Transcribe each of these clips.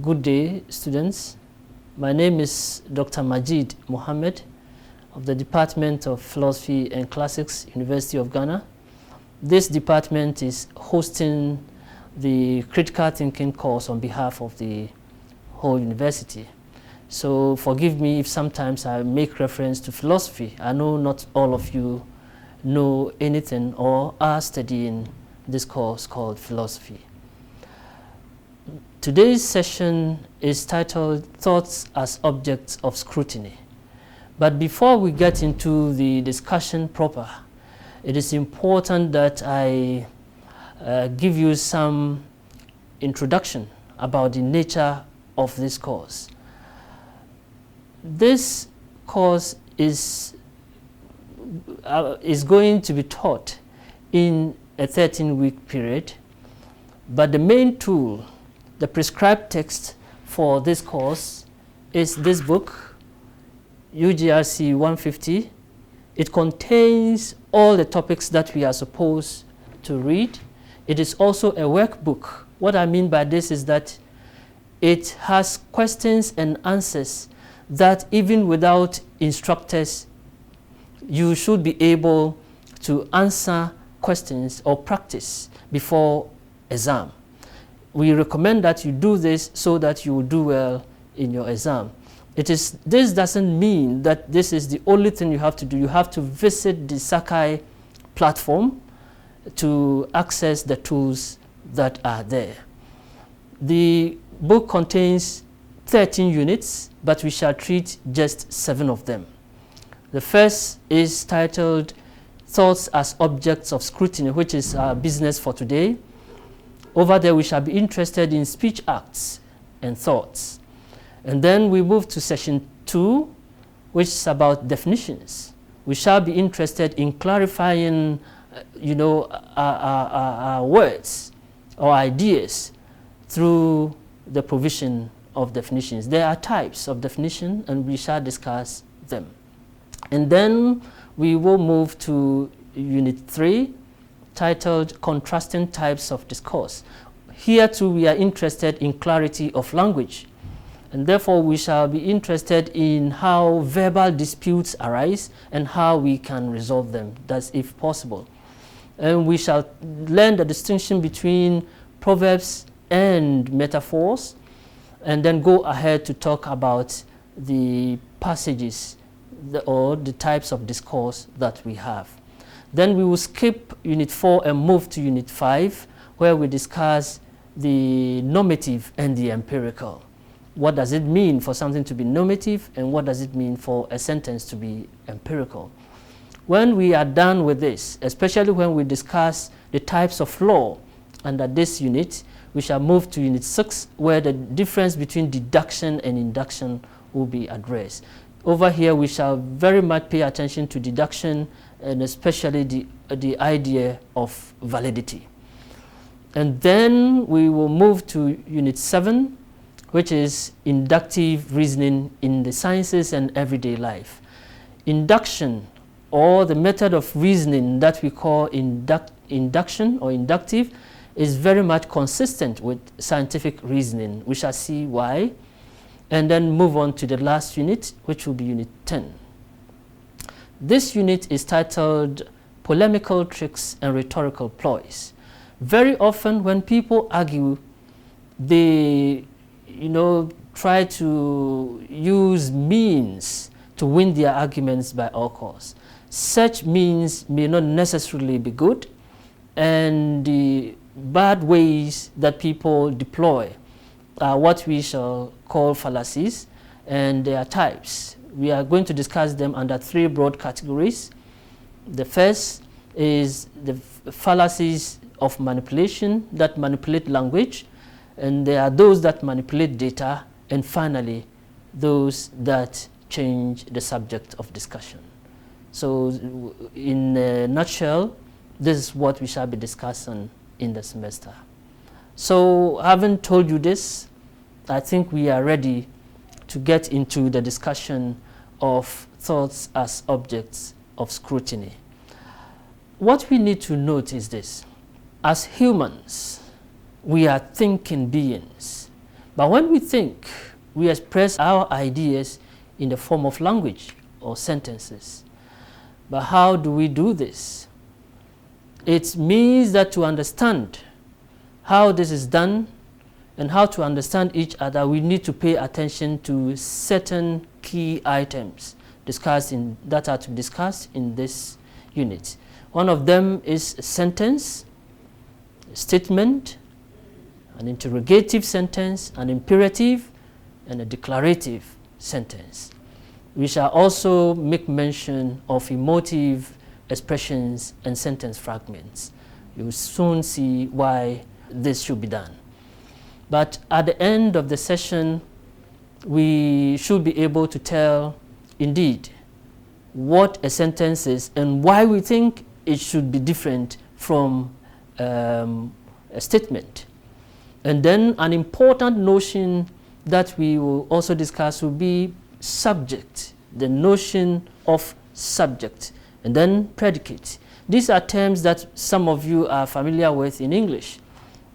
Good day, students. My name is Dr. Majid Mohammed of the Department of Philosophy and Classics, University of Ghana. This department is hosting the critical thinking course on behalf of the whole university. So forgive me if sometimes I make reference to philosophy. I know not all of you know anything or are studying this course called philosophy. Today's session is titled Thoughts as Objects of Scrutiny. But before we get into the discussion proper, it is important that I give you some introduction about the nature of this course. This course is going to be taught in a 13-week period, but the main tool, the prescribed text for this course, is this book, Ugrc 150. It contains all the topics that we are supposed to read. It is also a workbook. What I mean by this is that it has questions and answers that even without instructors, you should be able to answer questions or practice before exam. We recommend that you do this so that you will do well in your exam. This doesn't mean that this is the only thing you have to do. You have to visit the Sakai platform to access the tools that are there. The book contains 13 units, but we shall treat just 7 of them. The first is titled Thoughts as Objects of Scrutiny, which is our business for today. Over there, we shall be interested in speech acts and thoughts. And then we move to session 2, which is about definitions. We shall be interested in clarifying, words or ideas through the provision of definitions. There are types of definition, and we shall discuss them. And then we will move to Unit 3, titled Contrasting Types of Discourse. Here too we are interested in clarity of language, and therefore we shall be interested in how verbal disputes arise and how we can resolve them, that's if possible. And we shall learn the distinction between proverbs and metaphors, and then go ahead to talk about the passages or the types of discourse that we have. Then we will skip Unit 4 and move to Unit 5, where we discuss the normative and the empirical. What does it mean for something to be normative, and what does it mean for a sentence to be empirical? When we are done with this, especially when we discuss the types of law under this unit, we shall move to Unit 6, where the difference between deduction and induction will be addressed. Over here, we shall very much pay attention to deduction, and especially the idea of validity. And then we will move to Unit 7, which is inductive reasoning in the sciences and everyday life. Induction, or the method of reasoning that we call induction or inductive, is very much consistent with scientific reasoning. We shall see why. And then move on to the last unit, which will be Unit 10. This unit is titled Polemical Tricks and Rhetorical Ploys. Very often when people argue, they try to use means to win their arguments by all costs. Such means may not necessarily be good, and the bad ways that people deploy are what we shall call fallacies, and there are types. We are going to discuss them under 3 broad categories. The first is the fallacies of manipulation that manipulate language, and there are those that manipulate data, and finally those that change the subject of discussion. So in a nutshell, this is what we shall be discussing in the semester. So having told you this, I think we are ready to get into the discussion of thoughts as objects of scrutiny. What we need to note is this: as humans, we are thinking beings. But when we think, we express our ideas in the form of language or sentences. But how do we do this? It means that to understand how this is done and how to understand each other, we need to pay attention to certain key items that are to be discussed in this unit. One of them is a sentence, a statement, an interrogative sentence, an imperative, and a declarative sentence. We shall also make mention of emotive expressions and sentence fragments. You will soon see why this should be done. But at the end of the session, we should be able to tell, indeed, what a sentence is and why we think it should be different from a statement. And then an important notion that we will also discuss will be subject, the notion of subject, and then predicate. These are terms that some of you are familiar with in English,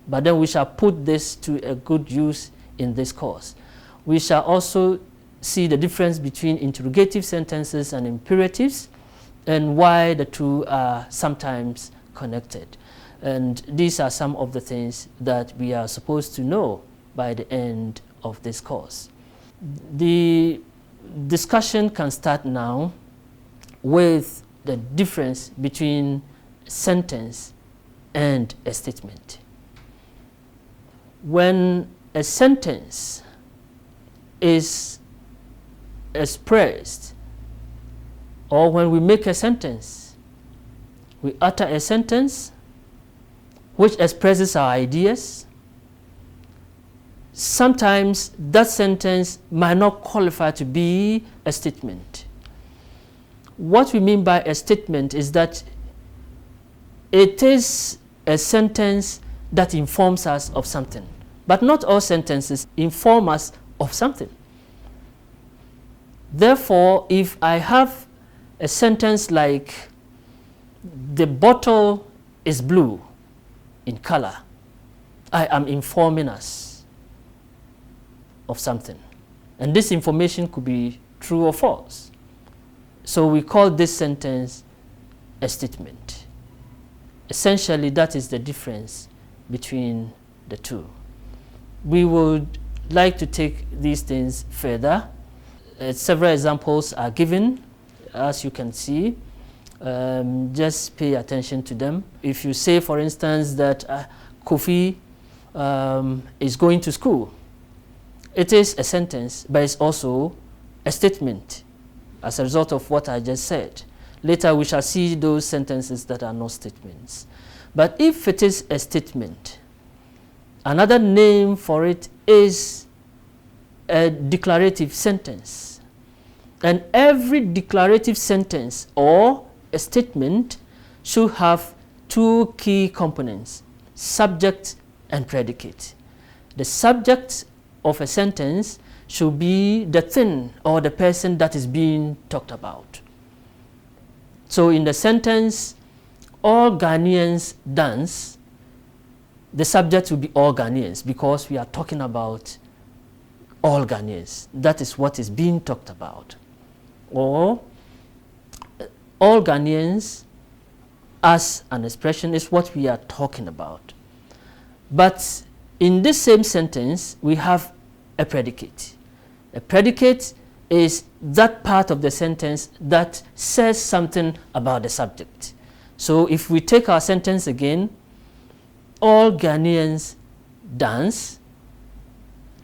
but then we shall put this to a good use in this course. We shall also see the difference between interrogative sentences and imperatives and why the two are sometimes connected. And these are some of the things that we are supposed to know by the end of this course. The discussion can start now with the difference between a sentence and a statement. When a sentence is expressed, or when we make a sentence, we utter a sentence which expresses our ideas. Sometimes that sentence might not qualify to be a statement. What we mean by a statement is that it is a sentence that informs us of something. But not all sentences inform us of something. Therefore, if I have a sentence like, the bottle is blue in color, I am informing us of something. And this information could be true or false. So we call this sentence a statement. Essentially, that is the difference between the two. We would like to take these things further. Several examples are given, as you can see. Just pay attention to them. If you say, for instance, that Kofi is going to school, it is a sentence, but it's also a statement as a result of what I just said. Later, we shall see those sentences that are not statements. But if it is a statement, another name for it is a declarative sentence. And every declarative sentence or a statement should have two key components, subject and predicate. The subject of a sentence should be the thing or the person that is being talked about. So in the sentence, all Ghanaians dance, the subject will be all Ghanaians because we are talking about all Ghanaians. That is what is being talked about. Or all Ghanaians as an expression is what we are talking about. But in this same sentence, we have a predicate. A predicate is that part of the sentence that says something about the subject. So if we take our sentence again, all Ghanaians dance.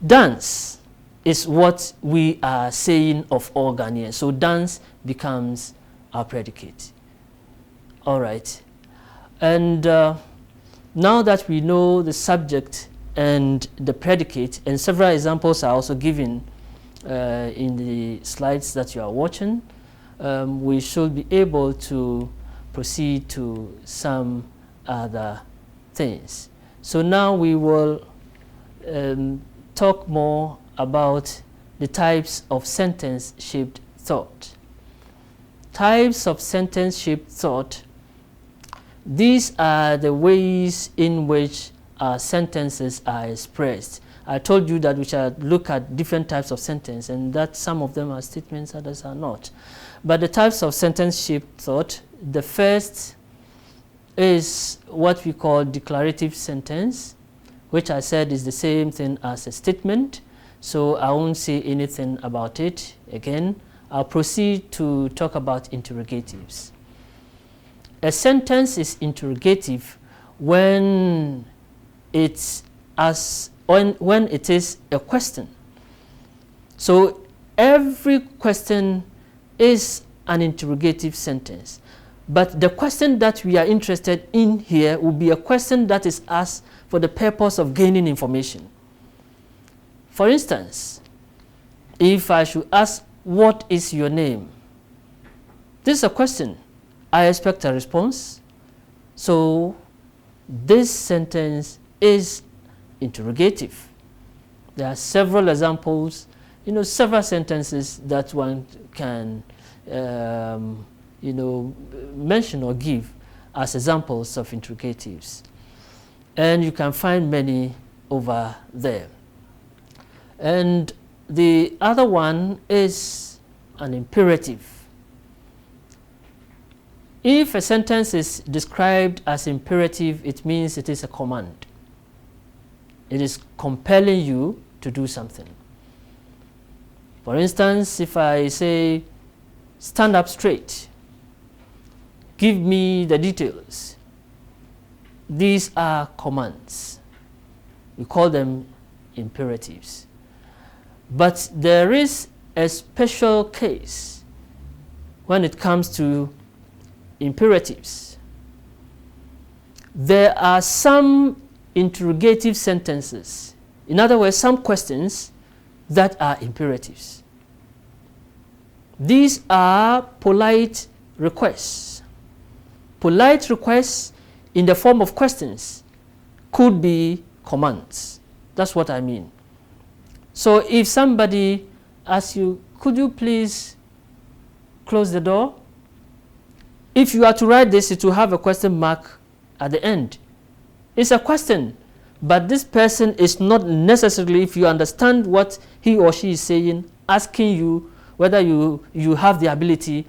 Dance is what we are saying of all Ghanaians. So dance becomes our predicate. All right. And now that we know the subject and the predicate, and several examples are also given in the slides that you are watching, we should be able to proceed to some other things. So now we will talk more about the types of sentence-shaped thought. Types of sentence-shaped thought, these are the ways in which our sentences are expressed. I told you that we shall look at different types of sentence, and that some of them are statements, others are not. But the types of sentence shape thought, the first is what we call declarative sentence, which I said is the same thing as a statement, so I won't say anything about it again. I'll proceed to talk about interrogatives. A sentence is interrogative when it is a question. So every question is an interrogative sentence. But the question that we are interested in here will be a question that is asked for the purpose of gaining information. For instance, if I should ask, what is your name? This is a question. I expect a response. So this sentence is interrogative. There are several examples, several sentences that one can mention or give as examples of interrogatives. And you can find many over there. And the other one is an imperative. If a sentence is described as imperative, it means it is a command. It is compelling you to do something. For instance, if I say, stand up straight, give me the details. These are commands. We call them imperatives. But there is a special case when it comes to imperatives. There are some interrogative sentences, in other words, some questions that are imperatives. These are polite requests. Polite requests in the form of questions could be commands. That's what I mean. So if somebody asks you, could you please close the door? If you are to write this, it will have a question mark at the end. It's a question, but this person is not necessarily, if you understand what he or she is saying, asking you whether you have the ability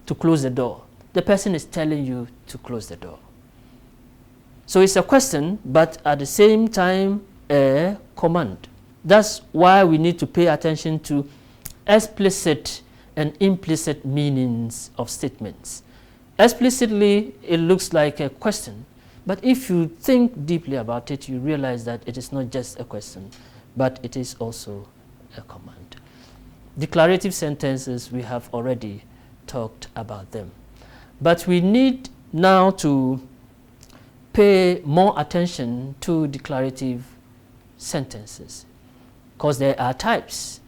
to close the door. The person is telling you to close the door. So it's a question, but at the same time, a command. That's why we need to pay attention to explicit and implicit meanings of statements. Explicitly, it looks like a question, but if you think deeply about it, you realize that it is not just a question, but it is also a command. Declarative sentences, we have already talked about them. But we need now to pay more attention to declarative sentences, because there are types.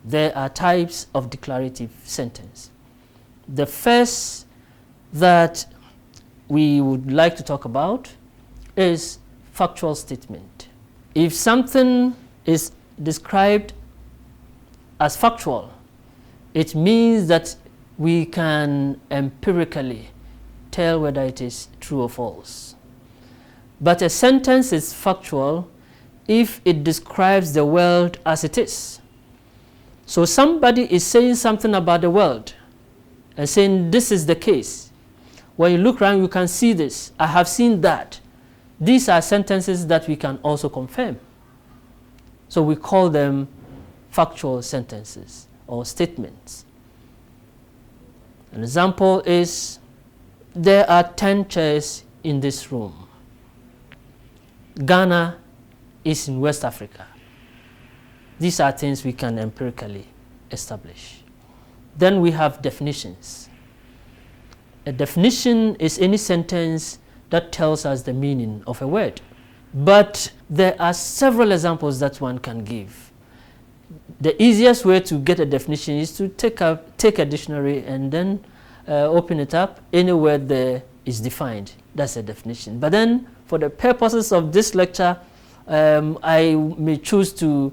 There are types of declarative sentence. The first that we would like to talk about is factual statement. If something is described as factual, it means that we can empirically tell whether it is true or false. But a sentence is factual if it describes the world as it is. So somebody is saying something about the world and saying this is the case. When you look around, you can see this. I have seen that. These are sentences that we can also confirm. So we call them factual sentences or statements. An example is, there are 10 chairs in this room. Ghana is in West Africa. These are things we can empirically establish. Then we have definitions. A definition is any sentence that tells us the meaning of a word. But there are several examples that one can give. The easiest way to get a definition is to take a dictionary and then open it up. Any word there is defined. That's a definition. But then, for the purposes of this lecture, I may choose to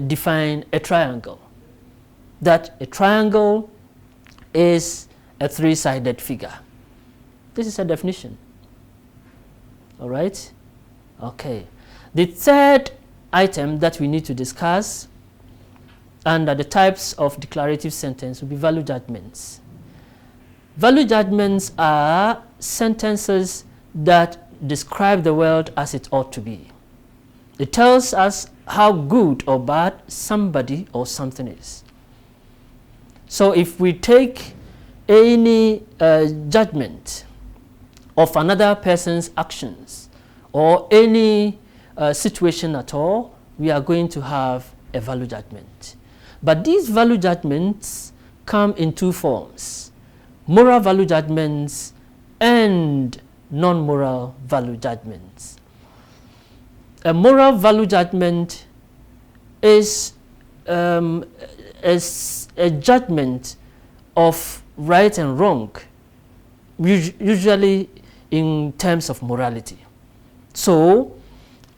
define a triangle. That a triangle is a three-sided figure. This is a definition. All right? Okay. The third item that we need to discuss under the types of declarative sentence will be value judgments. Value judgments are sentences that describe the world as it ought to be. It tells us how good or bad somebody or something is. So if we take any judgment of another person's actions or any situation at all, we are going to have a value judgment. But these value judgments come in two forms: moral value judgments and non-moral value judgments. A moral value judgment is a judgment of right and wrong, usually in terms of morality. So,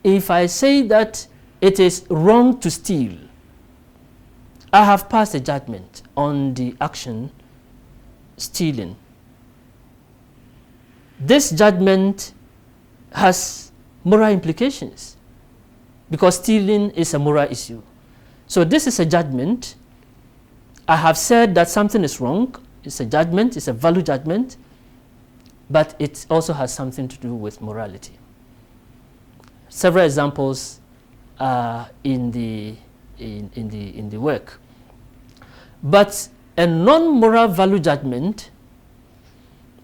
if I say that it is wrong to steal, I have passed a judgment on the action stealing. This judgment has moral implications because stealing is a moral issue. So this is a judgment. I have said that something is wrong. It's a judgment, it's a value judgment, but it also has something to do with morality. Several examples are in the work. But a non-moral value judgment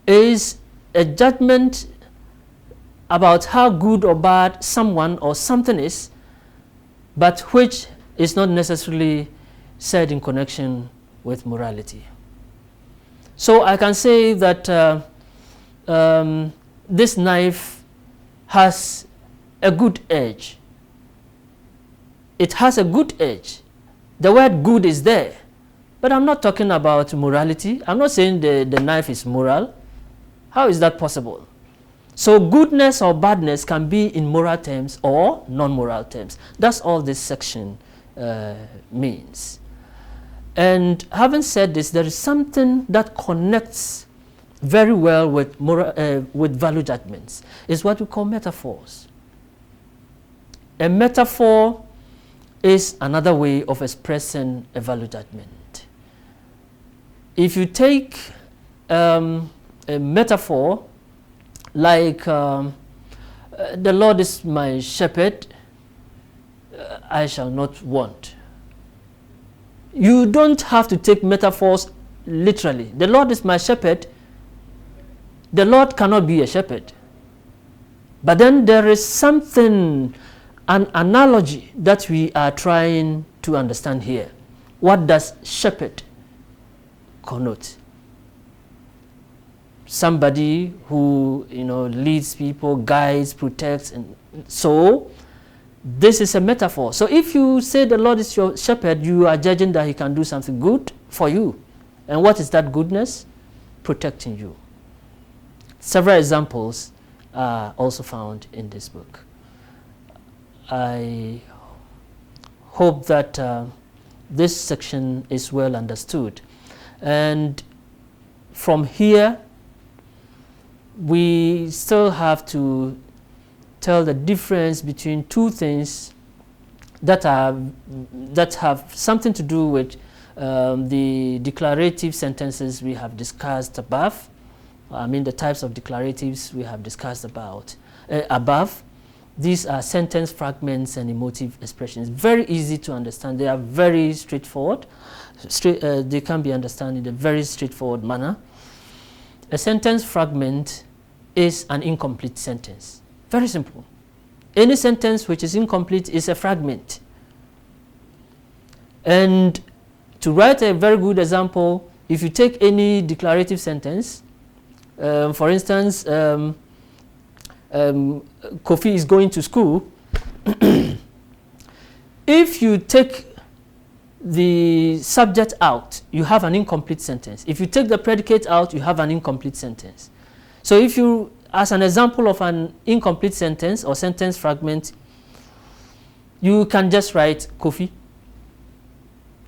is a judgment about how good or bad someone or something is, but which is not necessarily said in connection with morality. So I can say that this knife has a good edge. It has a good edge. The word good is there. But I'm not talking about morality. I'm not saying the knife is moral. How is that possible? So goodness or badness can be in moral terms or non-moral terms. That's all this section means. And having said this, there is something that connects very well with value judgments. It's what we call metaphors. A metaphor is another way of expressing a value judgment. If you take a metaphor like the Lord is my shepherd, I shall not want. You don't have to take metaphors literally. The Lord is my shepherd. The Lord cannot be a shepherd. But then there is something, an analogy that we are trying to understand here. What does shepherd connote? Somebody who leads people, guides, protects, and so this is a metaphor. So if you say the Lord is your shepherd, you are judging that he can do something good for you. And what is that goodness? Protecting you. Several examples are also found in this book. I hope that this section is well understood. And from here, we still have to tell the difference between two things that have something to do with the declarative sentences we have discussed above. I mean the types of declaratives we have discussed about above. These are sentence fragments and emotive expressions. Very easy to understand. They are very straightforward. They can be understood in a very straightforward manner. A sentence fragment is an incomplete sentence. Very simple. Any sentence which is incomplete is a fragment. And to write a very good example, if you take any declarative sentence, for instance, Kofi is going to school. If you take the subject out, you have an incomplete sentence. If you take the predicate out, you have an incomplete sentence. So if you, as an example of an incomplete sentence or sentence fragment, you can just write Kofi.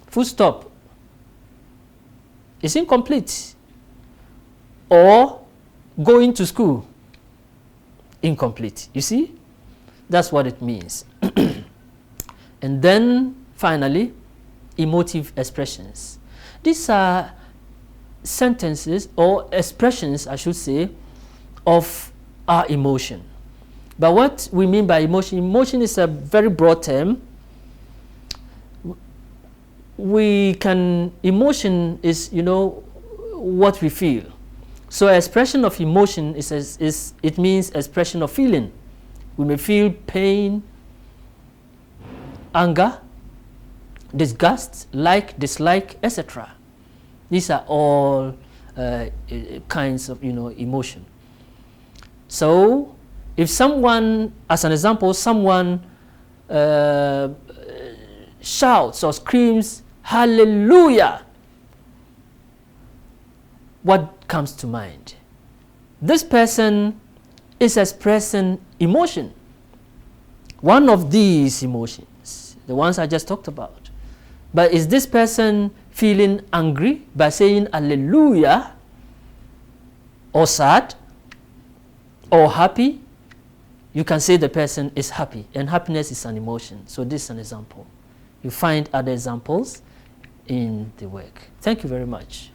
Full stop. It's incomplete. Or going to school. Incomplete. You see? That's what it means. And then finally, emotive expressions. These are sentences or expressions, I should say, of our emotion. But what we mean by emotion, emotion is a very broad term. Emotion is, what we feel. So expression of emotion it means expression of feeling. We may feel pain, anger, disgust, like, dislike, etc. These are all kinds of, emotion. So if someone, as an example, someone shouts or screams, "Hallelujah!" what comes to mind? This person is expressing emotion. One of these emotions, the ones I just talked about. But is this person feeling angry by saying hallelujah, or sad, or happy? You can say the person is happy, and happiness is an emotion. So this is an example. You find other examples in the work. Thank you very much.